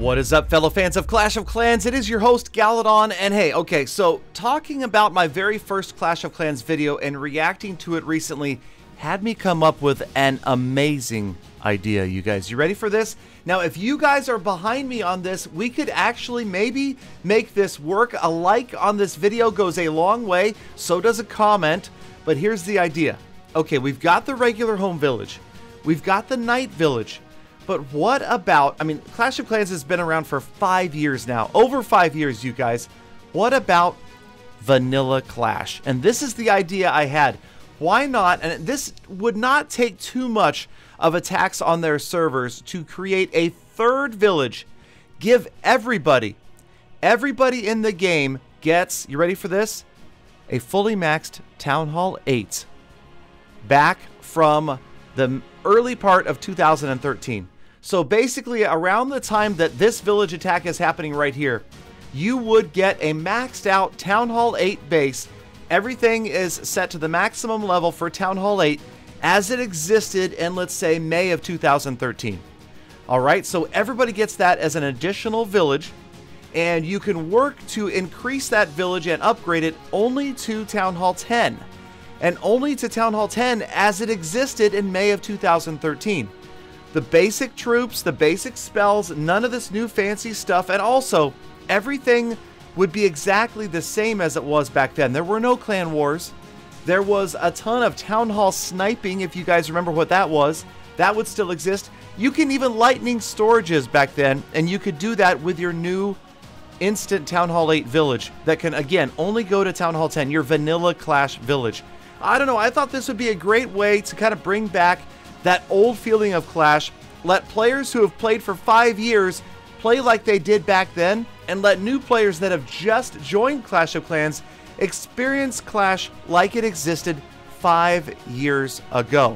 What is up, fellow fans of Clash of Clans? It is your host, Galadon, and hey, okay, so talking about my very first Clash of Clans video and reacting to it recently had me come up with an amazing idea, you guys. You ready for this? Now, if you guys are behind me on this, we could actually maybe make this work. A like on this video goes a long way, so does a comment, but here's the idea. Okay, we've got the regular home village. We've got the night village. But what about, I mean, Clash of Clans has been around for 5 years now. Over 5 years, you guys. What about Vanilla Clash? And this is the idea I had. Why not, and this would not take too much of a tax on their servers to create a third village. Give everybody in the game gets, you ready for this? A fully maxed Town Hall 8 back from the early part of 2013. So basically, around the time that this village attack is happening right here, you would get a maxed out Town Hall 8 base. Everything is set to the maximum level for Town Hall 8 as it existed in, let's say, May of 2013. All right, so everybody gets that as an additional village, and you can work to increase that village and upgrade it only to Town Hall 10. And only to Town Hall 10 as it existed in May of 2013. The basic troops, the basic spells, none of this new fancy stuff, and also everything would be exactly the same as it was back then. There were no clan wars. There was a ton of Town Hall sniping, if you guys remember what that was. That would still exist. You can even lightning storages back then, and you could do that with your new instant Town Hall 8 village that can, again, only go to Town Hall 10, your Vanilla Clash village. I don't know, I thought this would be a great way to kind of bring back that old feeling of Clash. Let players who have played for 5 years play like they did back then, and let new players that have just joined Clash of Clans experience Clash like it existed 5 years ago.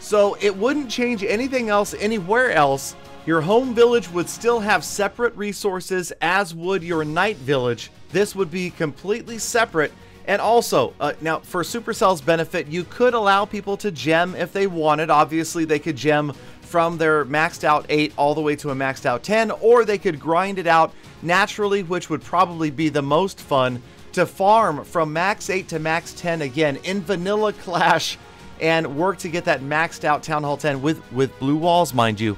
So it wouldn't change anything else anywhere else. Your home village would still have separate resources, as would your night village. This would be completely separate. And also, now for Supercell's benefit, you could allow people to gem if they wanted. Obviously, they could gem from their maxed out 8 all the way to a maxed out 10, or they could grind it out naturally, which would probably be the most fun, to farm from max 8 to max 10 again in Vanilla Clash and work to get that maxed out Town Hall 10 with blue walls, mind you,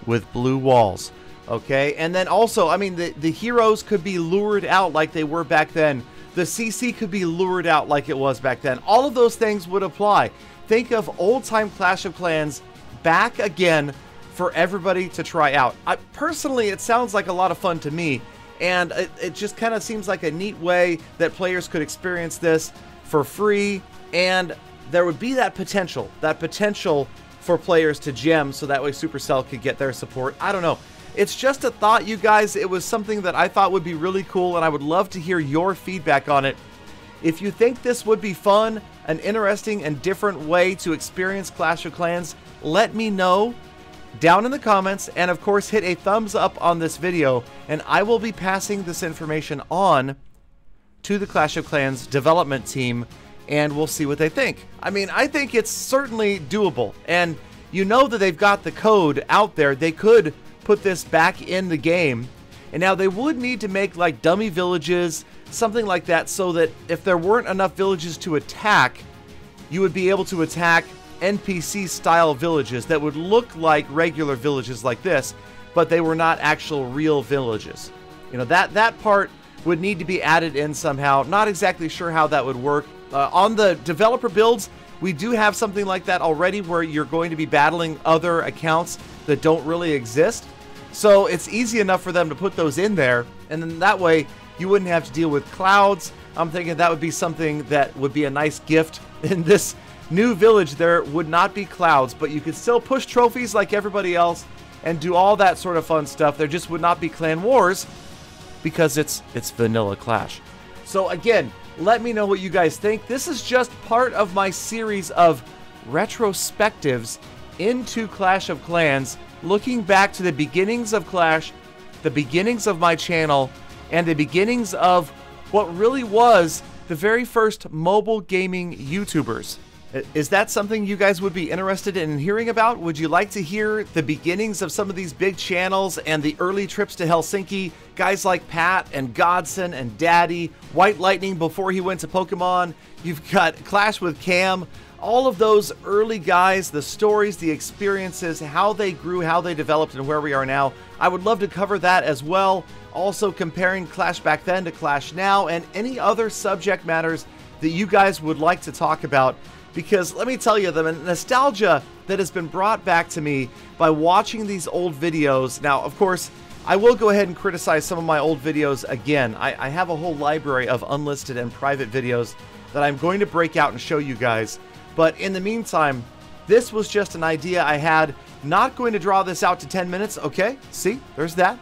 with blue walls. Okay, and then also, I mean, the heroes could be lured out like they were back then. The CC could be lured out like it was back then. All of those things would apply. Think of old-time Clash of Clans back again for everybody to try out. Personally, it sounds like a lot of fun to me, and it just kind of seems like a neat way that players could experience this for free, and there would be that potential for players to gem, so that way Supercell could get their support. I don't know. It's just a thought, you guys. It was something that I thought would be really cool, and I would love to hear your feedback on it. If you think this would be fun, an interesting and different way to experience Clash of Clans, let me know down in the comments, and of course hit a thumbs up on this video, and I will be passing this information on to the Clash of Clans development team, and we'll see what they think. I mean, I think it's certainly doable, and you know that they've got the code out there. They could put this back in the game, and now they would need to make like dummy villages, something like that, so that if there weren't enough villages to attack, you would be able to attack NPC style villages that would look like regular villages like this, but they were not actual real villages. You know, that part would need to be added in somehow. Not exactly sure how that would work. On the developer builds, we do have something like that already, where you're going to be battling other accounts that don't really exist. So it's easy enough for them to put those in there, and then that way you wouldn't have to deal with clouds. I'm thinking that would be something that would be a nice gift. In this new village, there would not be clouds, but you could still push trophies like everybody else and do all that sort of fun stuff. There just would not be clan wars because it's Vanilla Clash. So again, let me know what you guys think. This is just part of my series of retrospectives into Clash of Clans, looking back to the beginnings of Clash, the beginnings of my channel, and the beginnings of what really was the very first mobile gaming YouTubers. Is that something you guys would be interested in hearing about? Would you like to hear the beginnings of some of these big channels and the early trips to Helsinki? Guys like Pat and Godson and Daddy, White Lightning before he went to Pokemon. You've got Clash with Cam. All of those early guys, the stories, the experiences, how they grew, how they developed, and where we are now. I would love to cover that as well. Also comparing Clash back then to Clash now and any other subject matters that you guys would like to talk about. Because let me tell you, the nostalgia that has been brought back to me by watching these old videos. Now, of course, I will go ahead and criticize some of my old videos again. I have a whole library of unlisted and private videos that I'm going to break out and show you guys. But in the meantime, this was just an idea I had. Not going to draw this out to 10 minutes. Okay, see, there's that.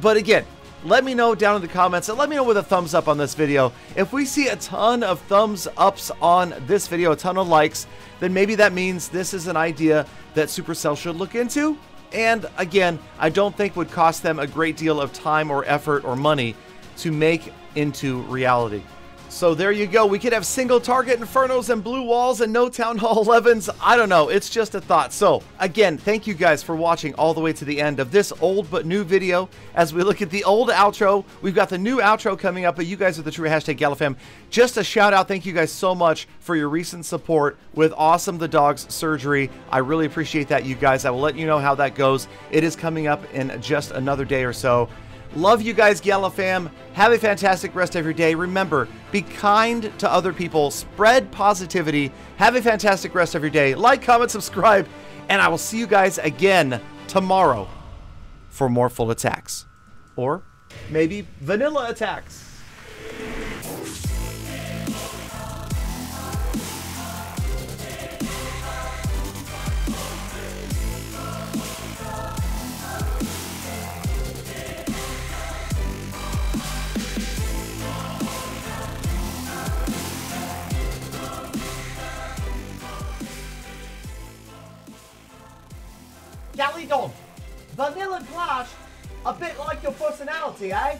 But again, let me know down in the comments and let me know with a thumbs up on this video. If we see a ton of thumbs ups on this video, a ton of likes, then maybe that means this is an idea that Supercell should look into. And again, I don't think would cost them a great deal of time or effort or money to make into reality. So there you go. We could have single target Infernos and blue walls and no Town Hall 11s. I don't know. It's just a thought. So again, thank you guys for watching all the way to the end of this old but new video. As we look at the old outro, we've got the new outro coming up, but you guys are the true hashtag GalaFam. Just a shout out. Thank you guys so much for your recent support with Awesome the Dog's surgery. I really appreciate that, you guys. I will let you know how that goes. It is coming up in just another day or so. Love you guys, GalaFam. Have a fantastic rest of your day. Remember, be kind to other people. Spread positivity. Have a fantastic rest of your day. Like, comment, subscribe, and I will see you guys again tomorrow for more full attacks. Or maybe vanilla attacks. Galadon, vanilla Clash, a bit like your personality, eh?